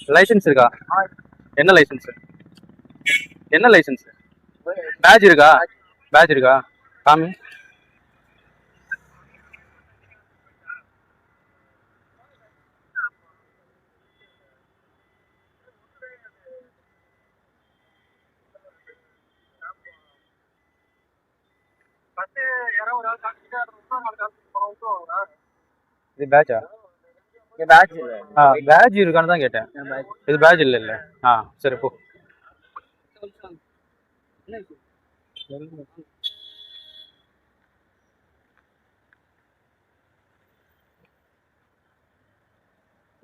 Licence இருக்கா? என்ன licence? என்ன லைசன்ஸ்? பேட்ச் இருக்கா? பேட்ச் இருக்கா? காமி. இது பேட்சா? பேட்ச் இருக்கான்னு தான் கேட்டேன். இது பேட்ச் இல்ல இல்ல. சரி போ.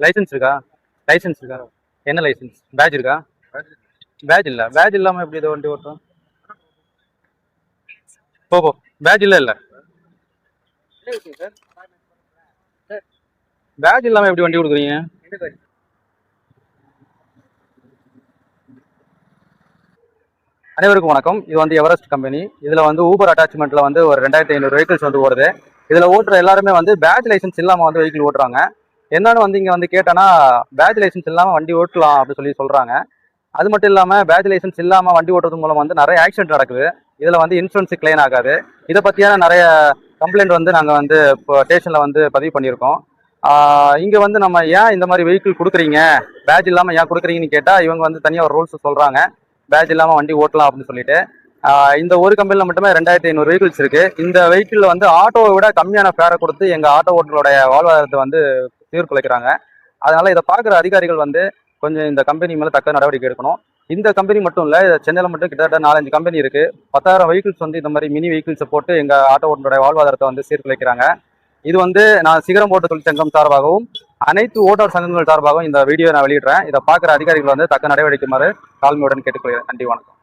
லைசன்ஸ் இருக்கா? லைசன்ஸ் இருக்கா? என்ன லைசன்ஸ்? பேட்ச் இருக்கா? பேட்ச் இல்ல. பேட்ச் இல்லாம எப்படி இதை வண்டி ஓட்டும்? போ போ. பேட்ச் இல்ல இல்ல. பேட்ச் இல்லாம எப்படி வண்டி கொடுக்குறீங்க? அனைவருக்கும் வணக்கம். இது வந்து எவரெஸ்ட் கம்பெனி. இதுல வந்து ஊபர் அட்டாச்மெண்ட்ல வந்து ஒரு 2500 வெஹிக்கிள்ஸ் வந்து ஓடுது. இதுல ஓட்டுற எல்லாருமே வந்து பேட்ச் லைசன்ஸ் இல்லாம வந்து வெஹிக்கிள் ஓட்டுறாங்க. என்னன்னு வந்து இங்க வந்து கேட்டனா பேட்ச் லைசன்ஸ் இல்லாம வண்டி ஓட்டலாம் அப்படின்னு சொல்றாங்க. அது மட்டும் இல்லாம பேட்ச் லைசன்ஸ் இல்லாம வண்டி ஓட்டுறது மூலம் வந்து நிறைய ஆக்சிடென்ட் நடக்குது. இதுல வந்து இன்சூரன்ஸ் கிளைம் ஆகாது. இதை பத்தியான நிறைய கம்ப்ளைண்ட் வந்து நாங்க வந்து இப்போ ஸ்டேஷன்ல வந்து பதிவு பண்ணியிருக்கோம். இங்க வந்து நம்ம ஏன் இந்த மாதிரி வெஹிக்கிள் கொடுக்குறீங்க, பேட்ச் இல்லாம ஏன் கொடுக்குறீங்கன்னு கேட்டா இவங்க வந்து தனியாக ஒரு ரூல்ஸ் சொல்றாங்க. பேட்ச் இல்லாம வண்டி ஓட்டலாம் அப்படின்னு சொல்லிட்டு இந்த ஒரு கம்பெனில மட்டுமே 2500 வெஹிக்கிள்ஸ் இருக்கு. இந்த வெஹிக்கிள் வந்து ஆட்டோவை விட கம்மியான ஃபேரை கொடுத்து எங்க ஆட்டோ ஓட்டர்களுடைய வாழ்வாதாரத்தை வந்து சீர்குலைக்கிறாங்க. அதனால இதை பார்க்குற அதிகாரிகள் வந்து கொஞ்சம் இந்த கம்பெனி மேல தக்க நடவடிக்கை எடுக்கணும். இந்த கம்பெனி மட்டும் இல்ல, சென்னையில மட்டும் கிட்டத்தட்ட 4-5 கம்பெனி இருக்கு. 10,000 வெஹிக்கிள்ஸ் வந்து இந்த மாதிரி மினி வெஹிக்கிள்ஸை போட்டு எங்க ஆட்டோ ஓட்டனுடைய வாழ்வாதாரத்தை வந்து சீர்குலைக்கிறாங்க. இது வந்து நான் சிகரம் ஓட்ட தொழிற்சங்கம் சார்பாகவும் அனைத்து ஓட்டர் சங்கங்கள் சார்பாகவும் இந்த வீடியோ நான் வெளியிடுறேன். இதை பார்க்குற அதிகாரிகள் வந்து தக்க நடவடிக்கைமாறு தாழ்மையுடன் கேட்டுக்கொள்கிறேன். நன்றி, வணக்கம்.